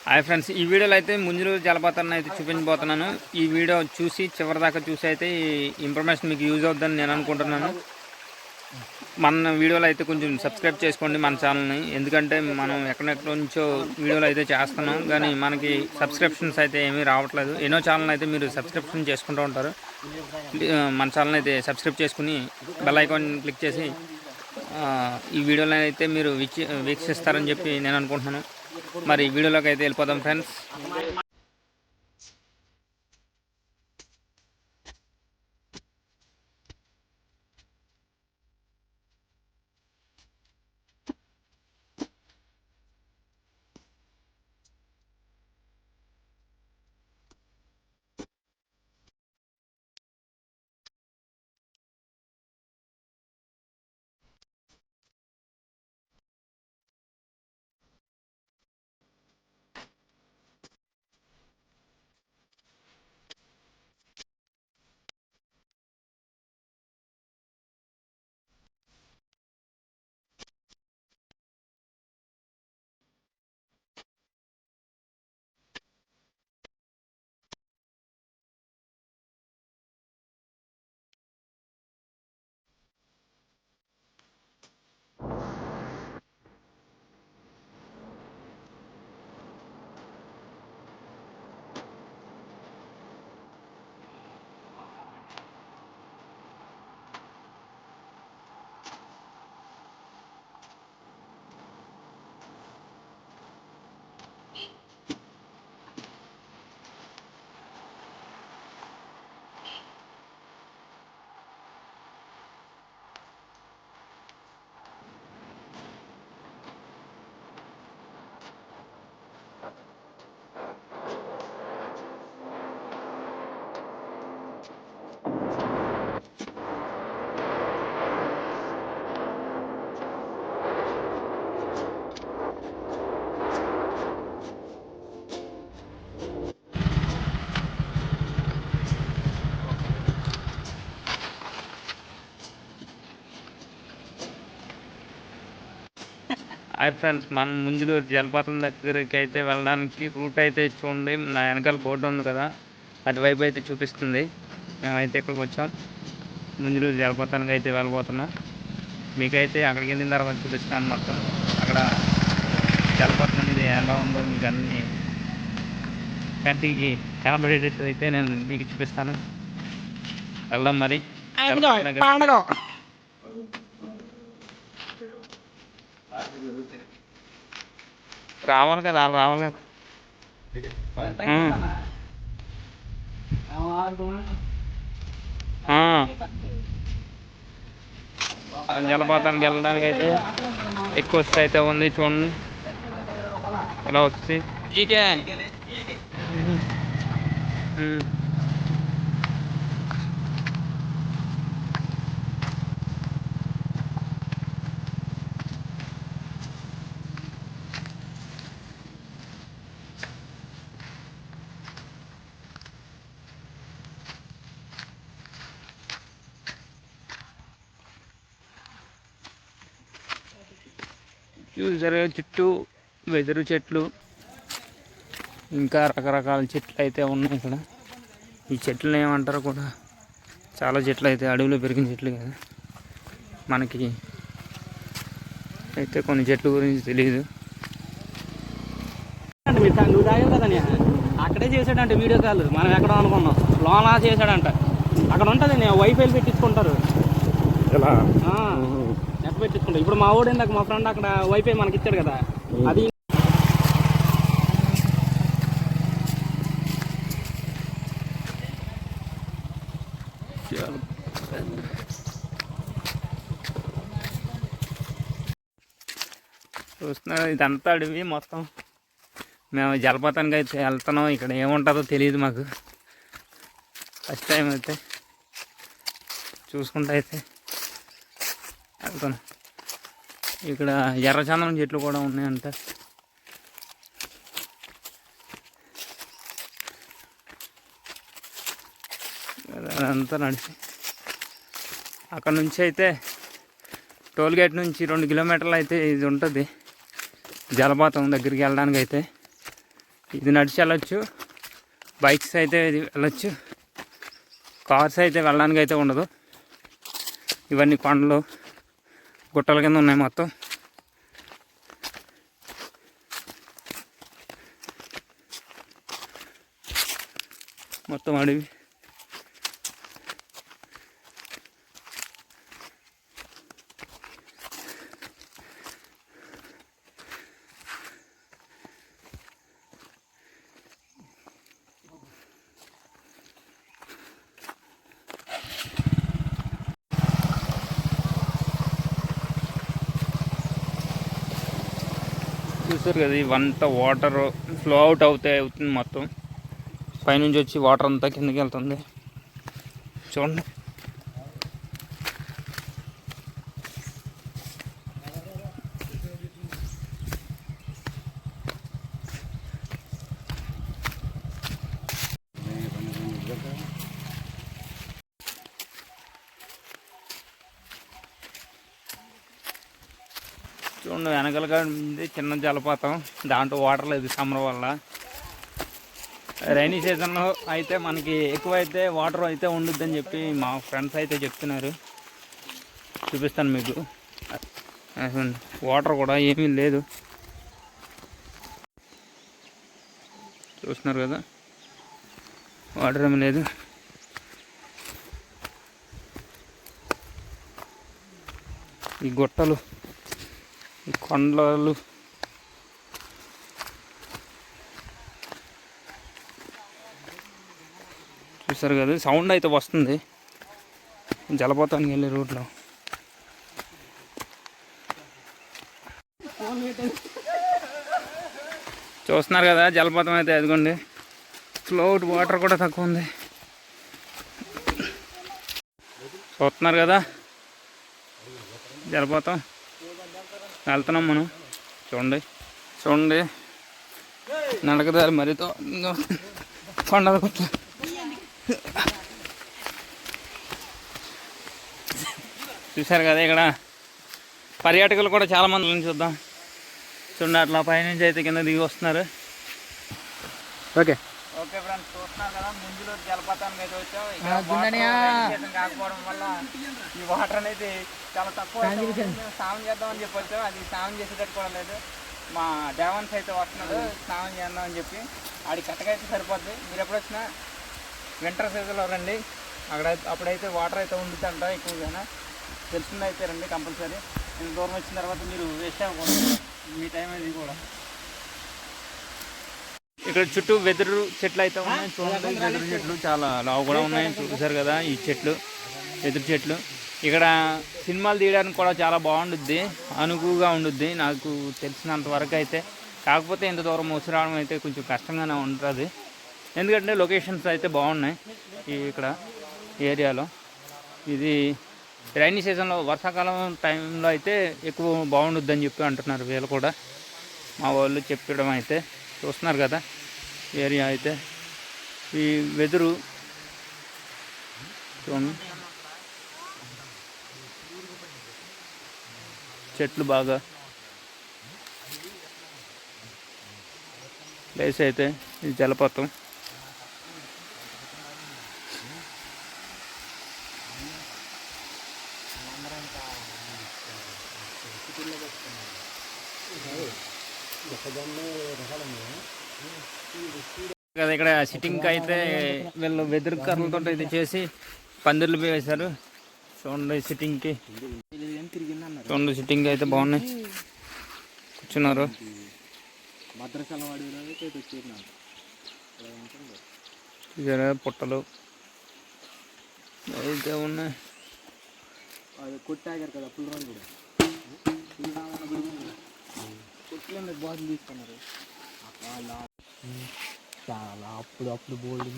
Hi friends, ఈ వీడియోలో అయితే ముంజులు జలపాతాన్ని అయితే చూపించబోతున్నాను. ఈ వీడియో చూసి చివరిదాకా చూసి అయితే ఈ ఇన్ఫర్మేషన్ మీకు యూజ్ అవుతుందని నేను అనుకుంటున్నాను. మన వీడియోలో అయితే కొంచెం సబ్స్క్రైబ్ చేసుకోండి మన ఛానల్ని. ఎందుకంటే మనం ఎక్కడెక్కడ నుంచో వీడియోలు అయితే చేస్తున్నాం, కానీ మనకి సబ్స్క్రిప్షన్స్ అయితే ఏమీ రావట్లేదు. ఎన్నో ఛానల్ అయితే మీరు సబ్స్క్రిప్షన్ చేసుకుంటూ ఉంటారు. మన ఛానల్ అయితే సబ్స్క్రైబ్ చేసుకుని బెల్ ఐకాన్ క్లిక్ చేసి ఈ వీడియోలో అయితే మీరు వీక్షిస్తారని చెప్పి నేను అనుకుంటున్నాను. మరి వీడియోలోకి అయితే వెళ్ళిపోదాం ఫ్రెండ్స్. హాయ్ ఫ్రెండ్స్, మనం ముంజులు జలపాతం దగ్గరికి అయితే వెళ్ళడానికి రూట్ అయితే చూడండి. నా వెనకాల బోర్డు ఉంది కదా, అటువైపు అయితే చూపిస్తుంది. మేమైతే ఇక్కడికి వచ్చాం, ముంజులు జలపాతానికి అయితే వెళ్ళబోతున్నాం. మీకైతే అక్కడికి వెళ్ళిన తర్వాత చూపిస్తాను మొత్తం. అక్కడ జలపాతం అనేది ఎలా ఉందో మీకు అన్ని కంటికి కనబడేటట్టు అయితే నేను మీకు చూపిస్తాను. వెళ్దాం మరి. రావాలి కదా, రావాలి కదా. జలపాతానికి వెళ్ళడానికి అయితే ఎక్కువ వస్తే అయితే ఉంది చూడండి. ఇలా వచ్చి చూసారు, చుట్టూ వెదురు చెట్లు ఇంకా రకరకాల చెట్లు అయితే ఉన్నాయి ఇక్కడ. ఈ చెట్లను ఏమంటారో కూడా, చాలా చెట్లు అయితే అడవిలో పెరిగిన చెట్లు కదా. మనకి అయితే కొన్ని చెట్ల గురించి తెలియదు. నువ్వు తాగావు కదా, అక్కడే చేశాడంట వీడియో కాల్. మనం ఎక్కడ అనుకున్నాం లోనా చేశాడంట. అక్కడ ఉంటుంది, వైఫై పెట్టించుకుంటారు, నెట్ పెట్టించుకుంటారు. ఇప్పుడు మా వాడు ఇందాక మా ఫ్రెండ్ అక్కడ వైఫై మనకి ఇచ్చాడు కదా, అది చూస్తున్నారు. ఇదంతా అడవి మొత్తం. మేము జలపాతానికి అయితే వెళ్తున్నాం. ఇక్కడ ఏముంటుందో తెలియదు మాకు. ఫస్ట్ టైం అయితే చూసుకుంటూ అయితే వెళ్తున్నాం. ఇక్కడ ఎర్రచందనం చెట్లు కూడా ఉన్నాయంట. అదంతా నడిచి అక్కడ నుంచి అయితే టోల్గేట్ నుంచి 2 కిలోమీటర్లు అయితే ఇది ఉంటుంది జలపాతం దగ్గరికి వెళ్ళడానికి. అయితే ఇది నడిచి వెళ్ళొచ్చు, బైక్స్ అయితే ఇది వెళ్ళొచ్చు, కార్స్ అయితే వెళ్ళడానికి అయితే ఉండదు. ఇవన్నీ కొండలు గుట్టల కింద ఉన్నాయి మొత్తం. మొత్తం అడవి. చూసారు కదా, ఇవంతా వాటర్ ఫ్లో అవుట్ అవుతుంది మొత్తం. పైనుంచి వచ్చి వాటర్ అంతా కిందకి వెళ్తుంది చూడండి. చూడండి వెనకలుగా ఉంది చిన్న జలపాతం, దాంట్లో వాటర్ లేదు సమ్మర్ వల్ల. రైనీ సీజన్లో అయితే మనకి ఎక్కువైతే వాటర్ అయితే ఉండుద్దని చెప్పి మా ఫ్రెండ్స్ అయితే చెప్తున్నారు. చూపిస్తాను మీకు. వాటర్ కూడా ఏమీ లేదు, చూస్తున్నారు కదా, వాటర్ ఏమీ లేదు. ఈ గుట్టలు, ఈ కొండలు, చూసారు కదా, సౌండ్ అయితే వస్తుంది జలపాతానికి వెళ్ళే రూట్లో. చూస్తున్నారు కదా జలపాతం అయితే, అదిగోండి ఫ్లోట్ వాటర్ కూడా తక్కువ ఉంది. చూస్తున్నారు కదా జలపాతం, వెళ్తున్నాం మనం. చూడండి నడకదారి మరితో కొండల గుట్ల. చూసారు కదా, ఇక్కడ పర్యాటకులు కూడా చాలామంది చూద్దాం. చూడండి అట్లా పైనుంచి అయితే కింద దిగి వస్తున్నారు. ఓకే ఫ్రెండ్స్, చూస్తున్నారు కదా ముందులో జలపాతానికి అయితే వచ్చాం. కాకపోవడం వల్ల ఈ వాటర్ అనేది చాలా తక్కువ. స్నానం చేద్దామని చెప్పి వచ్చాం, అది స్నానం చేసేటట్టు కూడా లేదు. మా దేవాన్స్ అయితే వస్తున్నాడు స్నానం చేద్దాం అని చెప్పి. ఆడి కట్టకైతే సరిపోద్ది. మీరు ఎప్పుడు వచ్చినా వింటర్ సీజన్లో రండి, అప్పుడైతే వాటర్ అయితే ఉండుతుంట ఎక్కువగా. తెలిసిందైతే రండి కంపల్సరీ. ఇంత దూరం వచ్చిన తర్వాత మీరు వేస్ట్ అవ్వకూడదు, మీ టైం అది కూడా. ఇక్కడ చుట్టూ వెదురు చెట్లు అయితే ఉన్నాయి చూడండి. వెదురు చెట్లు చాలా లావు కూడా ఉన్నాయి, చూసారు కదా ఈ చెట్లు, వెదురు చెట్లు. ఇక్కడ సినిమాలు తీయడానికి కూడా చాలా బాగుండుద్ది, అనుకువగా ఉండుద్ది నాకు తెలిసినంత వరకు అయితే. కాకపోతే ఇంత దూరం వచ్చి రావడం అయితే కొంచెం కష్టంగానే ఉంటుంది, ఎందుకంటే లొకేషన్స్ అయితే బాగున్నాయి ఇక్కడ ఏరియాలో. ఇది రైనీ సీజన్లో, వర్షాకాలం టైంలో అయితే ఎక్కువ బాగుండుద్ది అని చెప్పి అంటున్నారు వీళ్ళు కూడా, మా వాళ్ళు చెప్పడం అయితే. చూస్తున్నారు కదా ఏరియా అయితే, ఈ వెదురు చూడండి, చెట్లు బాగా ప్లేస్ అయితే. ఇది జలపాతం. కదా ఇక్కడ సిట్టింగ్కి అయితే వీళ్ళు వెదురు కర్రలతో ఇది చేసి పందిర్లు వేశారు. చూడండి సిట్టింగ్కి, చూడండి సిట్టింగ్ అయితే బాగున్నాయి, కూర్చున్నారు. పుట్టలు అయితే ఉన్నాయి. కొట్టాగారు కదా ఫుల్ రోజు కూడా బాగా తీసుకున్నారు చాలా. అప్పుడు బోల్డ్